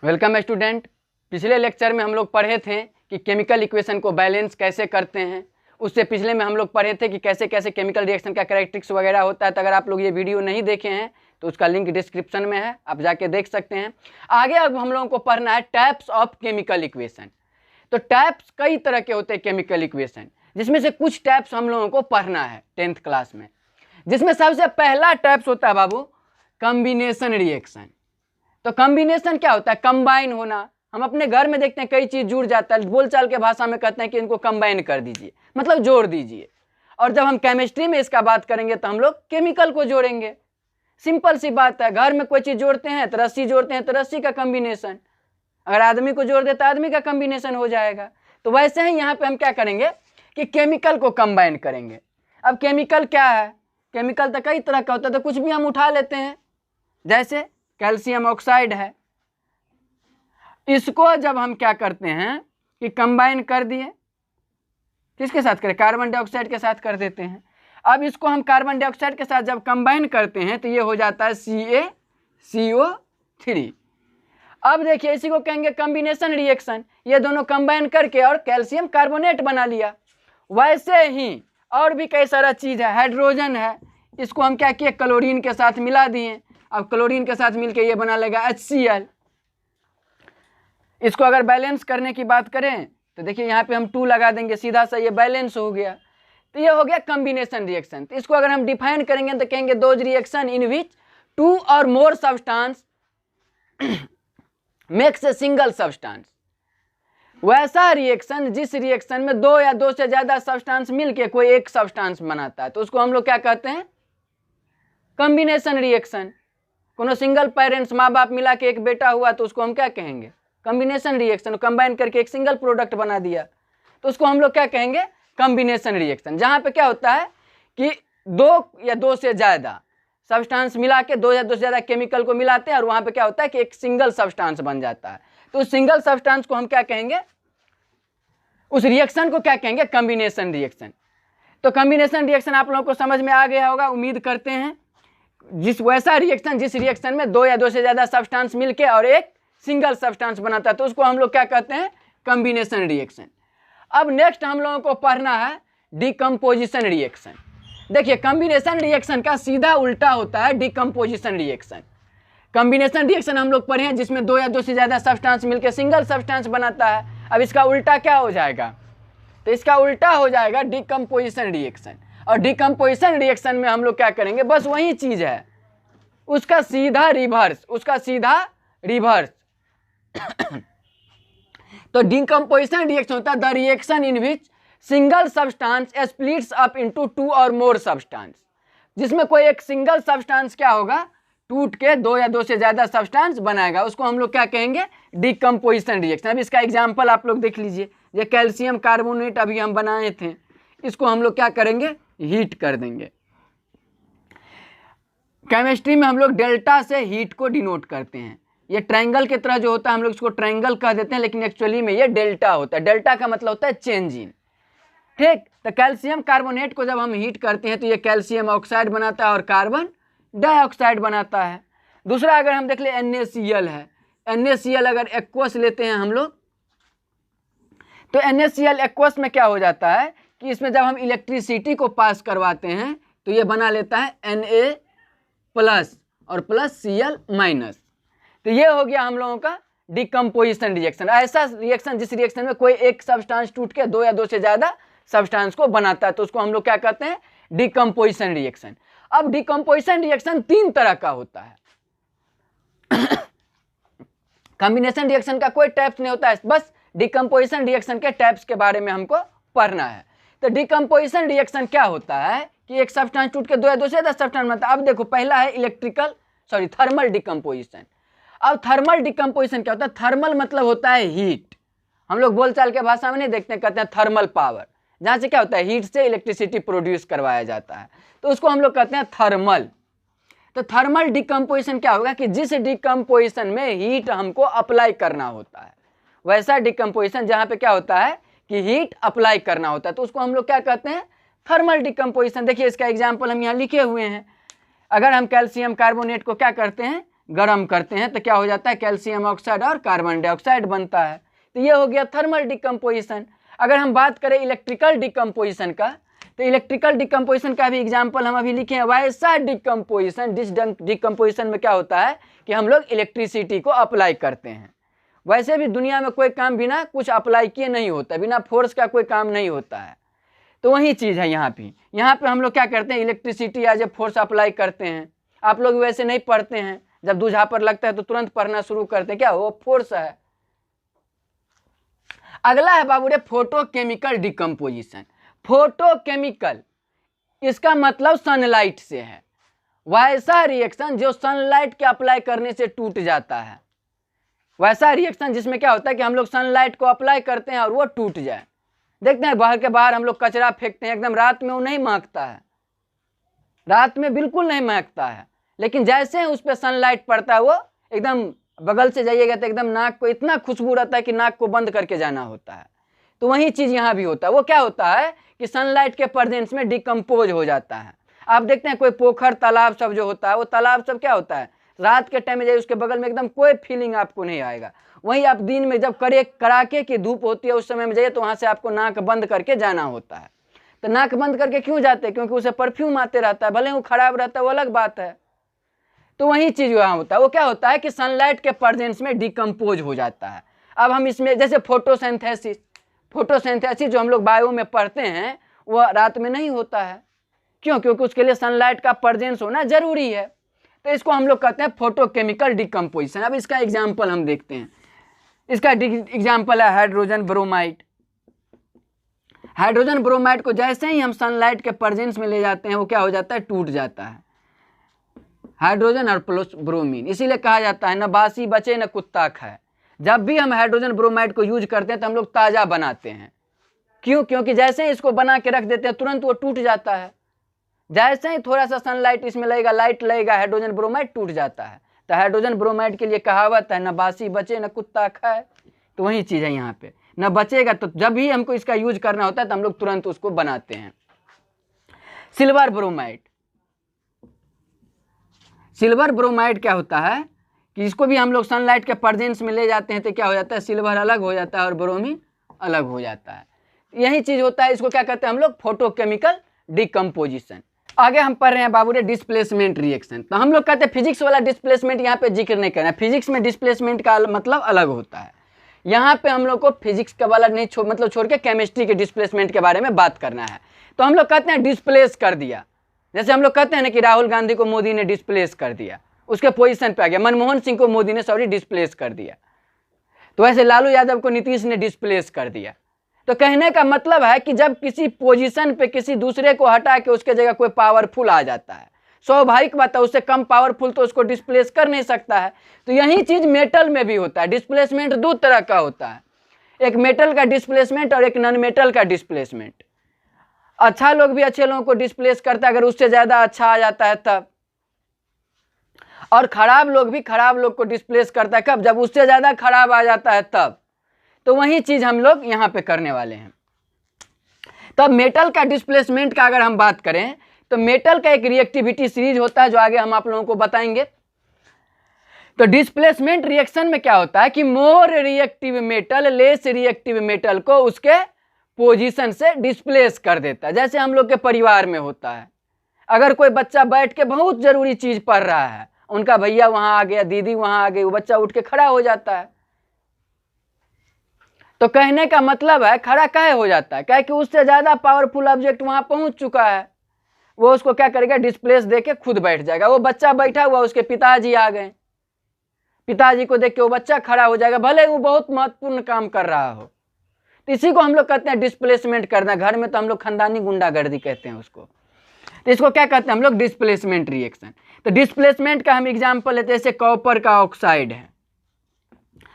Welcome student. पिछले lecture में हम लोग पढ़े थे कि केमिकल इक्वेशन को बैलेंस कैसे करते हैं। उससे पिछले में हम लोग पढ़े थे कि कैसे कैसे केमिकल रिएक्शन का कैरेक्टरिस्टिक्स वगैरह होता है। तो अगर आप लोग ये वीडियो नहीं देखे हैं तो उसका लिंक डिस्क्रिप्शन में है, आप जाके देख सकते हैं। आगे अब हम लोगों को पढ़ना है टाइप्स ऑफ केमिकल इक्वेशन। तो टाइप्स कई तरह के होते हैं केमिकल इक्वेशन, जिसमें से कुछ टाइप्स हम लोगों को पढ़ना है 10th क्लास में। जिसमें सबसे पहला टाइप्स होता है बाबू कॉम्बिनेशन रिएक्शन। तो कॉम्बिनेशन क्या होता है? कंबाइन होना। हम अपने घर में देखते हैं कई चीज जुड़ जाता है, बोलचाल के भाषा में कहते हैं कि इनको कंबाइन कर दीजिए, मतलब जोड़ दीजिए। और जब हम केमिस्ट्री में इसका बात करेंगे तो हम लोग केमिकल को जोड़ेंगे। सिंपल सी बात है, घर में कोई चीज जोड़ते हैं तो रस्सी जोड़ते हैं तो रस्सी का कॉम्बिनेशन, अगर आदमी को जोड़ दे तो आदमी का कॉम्बिनेशन हो जाएगा। तो वैसे ही यहाँ पे हम क्या करेंगे कि केमिकल को कंबाइन करेंगे। अब केमिकल क्या है? केमिकल तो कई तरह का होता है, तो कुछ भी हम उठा लेते हैं। जैसे कैल्शियम ऑक्साइड है, इसको जब हम क्या करते हैं कि कंबाइन कर दिए, किसके साथ करें? कार्बन डाइऑक्साइड के साथ कर देते हैं। अब इसको हम कार्बन डाइऑक्साइड के साथ जब कंबाइन करते हैं तो ये हो जाता है CaCO3। अब देखिए इसी को कहेंगे कॉम्बिनेशन रिएक्शन। ये दोनों कंबाइन करके और कैल्शियम कार्बोनेट बना लिया। वैसे ही और भी कई सारा चीज है। हाइड्रोजन है, इसको हम क्या किए? क्लोरीन के साथ मिला दिए। अब क्लोरीन के साथ मिलके ये बना लेगा HCl। इसको अगर बैलेंस करने की बात करें तो देखिए यहाँ पे हम 2 लगा देंगे, सीधा सा ये बैलेंस हो गया। तो ये हो गया कॉम्बिनेशन रिएक्शन। तो इसको अगर हम डिफाइन करेंगे तो कहेंगे दोज रिएक्शन इन विच 2 और more substance makes a single substance. वैसा रिएक्शन जिस रिएक्शन में 2 या 2 से ज्यादा सब्सटेंस मिलके कोई एक सब्सटेंस बनाता है, तो उसको हम लोग क्या कहते हैं? Combination reaction. कोनो सिंगल पेरेंट्स, माँ बाप मिला के एक बेटा हुआ तो उसको हम क्या कहेंगे? Combination reaction. कंबाइन करके एक सिंगल प्रोडक्ट बना दिया तो उसको हम लोग क्या कहेंगे? Combination reaction. जहां पे क्या होता है कि 2 या 2 से ज्यादा सब्सटेंस मिला के 2 या 2 से ज्यादा केमिकल को मिलाते हैं और वहां पे क्या होता है कि एक सिंगल सब्सटेंस बन जाता है। तो उस सिंगल सब्सटेंस को हम क्या कहेंगे? उस रिएक्शन को क्या कहेंगे? Combination reaction. तो कॉम्बिनेशन रिएक्शन आप लोगों को समझ में आ गया होगा, उम्मीद करते हैं। जिस रिएक्शन में 2 या 2 से ज्यादा सब्सटेंस मिलके और एक सिंगल सब्सटेंस बनाता है तो उसको हम लोग क्या कहते हैं? Combination reaction. अब नेक्स्ट हम लोगों को पढ़ना है डिकम्पोजिशन रिएक्शन। देखिए कॉम्बिनेशन रिएक्शन का सीधा उल्टा होता है डिकम्पोजिशन रिएक्शन। कॉम्बिनेशन रिएक्शन हम लोग पढ़े हैं जिसमें 2 या 2 से ज्यादा सब्सटेंस मिलकर सिंगल सब्सटेंस बनाता है। अब इसका उल्टा क्या हो जाएगा? तो इसका उल्टा हो जाएगा डिकम्पोजिशन रिएक्शन। और डिकम्पोजिशन रिएक्शन में हम लोग क्या करेंगे? बस वही चीज है, उसका सीधा रिवर्स। तो डिकम्पोजिशन रिएक्शन होता है the reaction in which single substance splits up into 2 और मोर सब्सटेंस। जिसमें कोई एक सिंगल सब्सटेंस क्या होगा? टूट के 2 या 2 से ज्यादा सब्सटेंस बनाएगा। उसको हम लोग क्या कहेंगे? Decomposition reaction. अब इसका एग्जांपल आप लोग देख लीजिए। ये कैल्शियम कार्बोनेट अभी हम बनाए थे, इसको हम लोग क्या करेंगे? हीट कर देंगे। केमिस्ट्री में हम लोग डेल्टा से हीट को डिनोट करते हैं। ये ट्रायंगल की तरह जो होता है हम लोग इसको ट्रायंगल कह देते हैं, लेकिन एक्चुअली में ये डेल्टा होता है। डेल्टा का मतलब होता है चेंज इन। ठीक, तो कैल्शियम कार्बोनेट को जब हम हीट करते हैं तो ये कैल्शियम ऑक्साइड बनाता है और कार्बन डाइऑक्साइड बनाता है। दूसरा अगर हम देख ले NaCl है, NaCl अगर एक्वस लेते हैं हम लोग तो NaCl एक्वस में क्या हो जाता है कि इसमें जब हम इलेक्ट्रिसिटी को पास करवाते हैं तो ये बना लेता है Na+ और प्लस Cl-। तो ये हो गया हम लोगों का डिकम्पोजिशन रिएक्शन। ऐसा रिएक्शन जिस रिएक्शन में कोई एक सब्सटेंस टूट के 2 या 2 से ज्यादा सब्सटेंस को बनाता है तो उसको हम लोग क्या कहते हैं? Decomposition reaction. अब डिकम्पोजिशन रिएक्शन 3 तरह का होता है। कॉम्बिनेशन रिएक्शन का कोई टाइप्स नहीं होता है, बस डिकम्पोजिशन रिएक्शन के टाइप्स के बारे में हमको पढ़ना है। तो डिकम्पोजिशन रिएक्शन क्या होता है कि एक सब्सटेंस टूट के 2 या 2 से ज्यादा सब्सटेंस बनता है। अब देखो पहला है थर्मल डिकम्पोजिशन। अब थर्मल डिकम्पोजिशन क्या होता है? थर्मल मतलब होता है हीट। हम लोग बोलचाल के भाषा में नहीं देखते हैं, कहते हैं थर्मल पावर, जहां से क्या होता है? हीट से इलेक्ट्रिसिटी प्रोड्यूस करवाया जाता है, तो उसको हम लोग कहते हैं थर्मल। तो थर्मल डिकम्पोजिशन क्या होगा कि जिस डिकम्पोजिशन में हीट हमको अप्लाई करना होता है, वैसा डिकम्पोजिशन जहां पे क्या होता है कि हीट अप्लाई करना होता है, तो उसको हम लोग क्या कहते हैं? Thermal decomposition. देखिए इसका एग्जाम्पल हम यहाँ लिखे हुए हैं। अगर हम कैल्शियम कार्बोनेट को क्या करते हैं? गर्म करते हैं तो क्या हो जाता है, कैल्शियम ऑक्साइड और कार्बन डाइऑक्साइड बनता है। तो ये हो गया थर्मल डिकम्पोजिशन। अगर हम बात करें इलेक्ट्रिकल डिकम्पोजिशन का, तो इलेक्ट्रिकल डिकम्पोजिशन का भी एग्जाम्पल हम अभी लिखे हैं। वैसा डिकम्पोजिशन, जिस डिकम्पोजिशन में क्या होता है कि हम लोग इलेक्ट्रिसिटी को अप्लाई करते हैं। वैसे भी दुनिया में कोई काम बिना कुछ अप्लाई किए नहीं होता, बिना फोर्स का कोई काम नहीं होता है। तो वही चीज़ है यहाँ पे हम लोग क्या करते हैं, electricity as a force apply करते हैं। आप लोग वैसे नहीं पढ़ते हैं, जब दूल्हा पर लगता है तो तुरंत पढ़ना शुरू करते हैं, क्या वो फोर्स है। अगला है बाबू रे फोटोकेमिकल डिकम्पोजिशन। फोटोकेमिकल, इसका मतलब सनलाइट से है। वैसा रिएक्शन जो सनलाइट के अप्लाई करने से टूट जाता है, वैसा रिएक्शन जिसमें क्या होता है कि हम लोग सनलाइट को अप्लाई करते हैं और वो टूट जाए। देखते हैं बाहर के बाहर हम लोग कचरा फेंकते हैं, एकदम रात में वो नहीं महकता है, रात में बिल्कुल नहीं महकता है, लेकिन जैसे ही उस पर सनलाइट पड़ता है वो एकदम, बगल से जाइएगा तो एकदम नाक को इतना खुशबू रहता है कि नाक को बंद करके जाना होता है। तो वही चीज़ यहाँ भी होता है। वो क्या होता है कि सनलाइट के प्रेजेंस में डिकम्पोज हो जाता है। आप देखते हैं कोई पोखर तालाब सब जो होता है, वो तालाब सब क्या होता है, रात के टाइम में जाइए उसके बगल में एकदम कोई फीलिंग आपको नहीं आएगा। वहीं आप दिन में जब कड़ाके की धूप होती है उस समय में जाइए तो वहाँ से आपको नाक बंद करके जाना होता है। तो नाक बंद करके क्यों जाते हैं, क्योंकि उसे परफ्यूम आते रहता है, भले वो खराब रहता है वो अलग बात है। तो वही चीज़ वहाँ होता है। वो क्या होता है कि सनलाइट के प्रेजेंस में डिकम्पोज हो जाता है। अब हम इसमें जैसे फोटोसिंथेसिस जो हम लोग बायो में पढ़ते हैं वो रात में नहीं होता है। क्यों? क्योंकि उसके लिए सनलाइट का प्रेजेंस होना जरूरी है। तो इसको हम लोग कहते हैं फोटोकेमिकल डिकम्पोजिशन। अब इसका एग्जाम्पल हम देखते हैं। इसका एग्जाम्पल है हाइड्रोजन ब्रोमाइड। हाइड्रोजन ब्रोमाइड को जैसे ही हम सनलाइट के प्रेजेंस में ले जाते हैं वो क्या हो जाता है, टूट जाता है। हाइड्रोजन और प्लस ब्रोमीन, इसीलिए कहा जाता है न बासी बचे न कुत्ता खाए। जब भी हम हाइड्रोजन ब्रोमाइड को यूज करते हैं तो हम लोग ताज़ा बनाते हैं। क्यों? क्योंकि जैसे ही इसको बना के रख देते हैं तुरंत वो टूट जाता है। जैसे ही थोड़ा सा सनलाइट इसमें लगेगा, लाइट लगेगा, हाइड्रोजन ब्रोमाइड टूट जाता है। तो हाइड्रोजन ब्रोमाइड के लिए कहावत है न बासी बचे न कुत्ता खाए। तो वही चीज़ है यहाँ पे, न बचेगा। तो जब भी हमको इसका यूज करना होता है तो हम लोग तुरंत उसको बनाते हैं। सिल्वर ब्रोमाइड, सिल्वर ब्रोमाइड क्या होता है कि इसको भी हम लोग सनलाइट के प्रेजेंस में ले जाते हैं तो क्या हो जाता है, सिल्वर अलग हो जाता है और ब्रोमीन अलग हो जाता है। यही चीज़ होता है। इसको क्या कहते हैं हम लोग, फोटोकेमिकल डिकम्पोजिशन। आगे हम पढ़ रहे हैं बाबू रे डिस्प्लेसमेंट रिएक्शन। तो हम लोग कहते हैं फिजिक्स वाला डिस्प्लेसमेंट यहाँ पे जिक्र नहीं करना है। फिजिक्स में डिस्प्लेसमेंट का मतलब अलग होता है। यहाँ पे हम लोग को फिजिक्स का वाला नहीं छोड़ के केमिस्ट्री के डिस्प्लेसमेंट के बारे में बात करना है। तो हम लोग कहते हैं डिस्प्लेस कर दिया। जैसे हम लोग कहते हैं ना कि राहुल गांधी को मोदी ने डिस्प्लेस कर दिया, उसके पोजीशन पे आ गया। मनमोहन सिंह को मोदी ने डिस्प्लेस कर दिया। तो ऐसे लालू यादव को नीतीश ने डिस्प्लेस कर दिया। तो कहने का मतलब है कि जब किसी पोजीशन पे किसी दूसरे को हटा के उसके जगह कोई पावरफुल आ जाता है, स्वाभाविक बात है उससे कम पावरफुल तो उसको डिस्प्लेस कर नहीं सकता है। तो यही चीज मेटल में भी होता है। डिस्प्लेसमेंट दो तरह का होता है, एक मेटल का डिस्प्लेसमेंट और एक नॉन मेटल का डिस्प्लेसमेंट। अच्छा लोग भी अच्छे लोगों को डिस्प्लेस करता है अगर उससे ज्यादा अच्छा आ जाता है तब, और खराब लोग भी खराब लोग को डिस्प्लेस करता है कब, जब उससे ज्यादा खराब आ जाता है तब। तो वही चीज हम लोग यहाँ पे करने वाले हैं। तब मेटल का डिस्प्लेसमेंट का अगर हम बात करें तो मेटल का एक रिएक्टिविटी सीरीज होता है जो आगे हम आप लोगों को बताएंगे। तो डिस्प्लेसमेंट रिएक्शन में क्या होता है कि more reactive metal less reactive metal को उसके पोजीशन से डिस्प्लेस कर देता है। जैसे हम लोग के परिवार में होता है, अगर कोई बच्चा बैठ के बहुत जरूरी चीज पढ़ रहा है, उनका भैया वहां आ गया, दीदी वहां आ गई, वो बच्चा उठ के खड़ा हो जाता है। तो कहने का मतलब है खड़ा काहे हो जाता है, क्या कि उससे ज्यादा पावरफुल ऑब्जेक्ट वहां पहुंच चुका है। वो उसको क्या करेगा, डिस्प्लेस देके खुद बैठ जाएगा। वो बच्चा बैठा हुआ, उसके पिताजी आ गए, पिताजी को देख के वो बच्चा खड़ा हो जाएगा, भले वो बहुत महत्वपूर्ण काम कर रहा हो। तो इसी को हम लोग कहते हैं डिस्प्लेसमेंट करना। घर में तो हम लोग खानदानी गुंडागर्दी कहते हैं उसको। तो इसको क्या कहते हैं हम लोग, डिस्प्लेसमेंट रिएक्शन। तो डिस्प्लेसमेंट का हम एग्जाम्पल लेते हैं, जैसे कॉपर का ऑक्साइड है।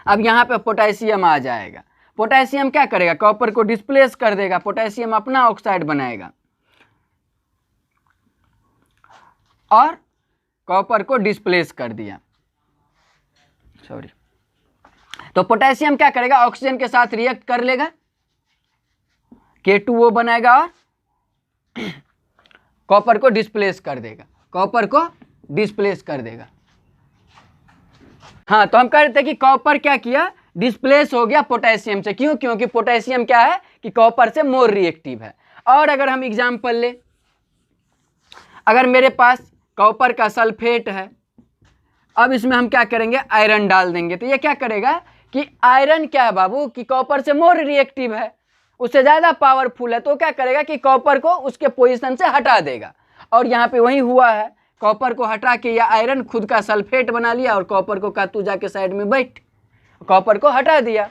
अब यहाँ पे पोटेशियम आ जाएगा। पोटेशियम क्या करेगा, कॉपर को डिस्प्लेस कर देगा, पोटेशियम अपना ऑक्साइड बनाएगा और कॉपर को डिस्प्लेस कर दिया, सॉरी। तो पोटेशियम क्या करेगा, ऑक्सीजन के साथ रिएक्ट कर लेगा, K2O बनाएगा और कॉपर को डिस्प्लेस कर देगा, कॉपर को डिस्प्लेस कर देगा। हाँ, तो हम कह रहे थे कि कॉपर क्या किया, डिस्प्लेस हो गया पोटेशियम से। क्यों? क्योंकि पोटेशियम क्या है कि कॉपर से मोर रिएक्टिव है। और अगर हम एग्जाम्पल ले, अगर मेरे पास कॉपर का सल्फेट है, अब इसमें हम क्या करेंगे, आयरन डाल देंगे, तो ये क्या करेगा कि आयरन क्या है बाबू कि कॉपर से मोर रिएक्टिव है, उससे ज़्यादा पावरफुल है, तो क्या करेगा कि कॉपर को उसके पोजीशन से हटा देगा। और यहाँ पे वही हुआ है, कॉपर को हटा के या आयरन खुद का सल्फेट बना लिया और कॉपर को कहा तू जाके साइड में बैठ, कॉपर को हटा दिया।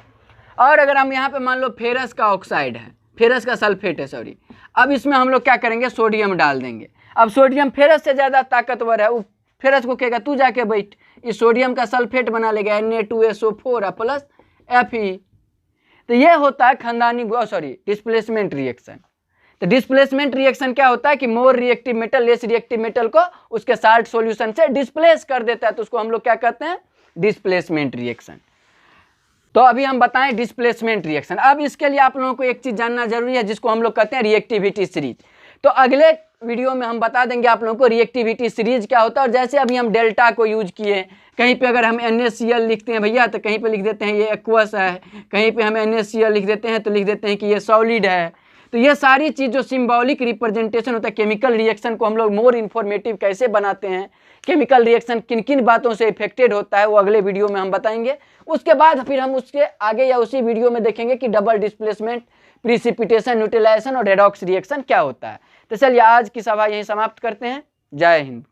और अगर हम यहाँ पे मान लो फेरस का ऑक्साइड है, फेरस का सल्फेट है सॉरी, अब इसमें हम लोग क्या करेंगे, सोडियम डाल देंगे। अब सोडियम फेरस से ज़्यादा ताकतवर है, वो फेरस को कहेगा तू जाके बैठ, इस सोडियम का सल्फेट बना लेगा Na2SO4 प्लस Fe। तो ये होता है खानदानी डिस्प्लेसमेंट रिएक्शन। तो डिस्प्लेसमेंट रिएक्शन क्या होता है कि more reactive metal less reactive metal को उसके साल्ट सॉल्यूशन से डिस्प्लेस कर देता है, तो उसको हम लोग क्या कहते हैं, डिस्प्लेसमेंट रिएक्शन। तो अभी हम बताएं डिस्प्लेसमेंट रिएक्शन। अब इसके लिए आप लोगों को एक चीज जानना जरूरी है जिसको हम लोग कहते हैं रिएक्टिविटी सीरीज। तो अगले वीडियो में हम बता देंगे आप लोगों को रिएक्टिविटी सीरीज क्या होता है। और जैसे अभी हम डेल्टा को यूज किए, कहीं पे अगर हम NaCl लिखते हैं भैया तो कहीं पे लिख देते हैं ये एक्वस है, कहीं पे हम NaCl लिख देते हैं तो लिख देते हैं कि ये सॉलिड है। तो ये सारी चीज़ जो सिंबॉलिक रिप्रेजेंटेशन होता है, केमिकल रिएक्शन को हम लोग मोर इन्फॉर्मेटिव कैसे बनाते हैं, केमिकल रिएक्शन किन किन बातों से इफेक्टेड होता है, वो अगले वीडियो में हम बताएंगे। उसके बाद फिर हम उसके आगे या उसी वीडियो में देखेंगे कि डबल डिस्प्लेसमेंट, प्रिसिपिटेशन, न्यूट्रलाइजेशन और रेडॉक्स रिएक्शन क्या होता है। तो चलिए आज की सभा यहीं समाप्त करते हैं। जय हिंद।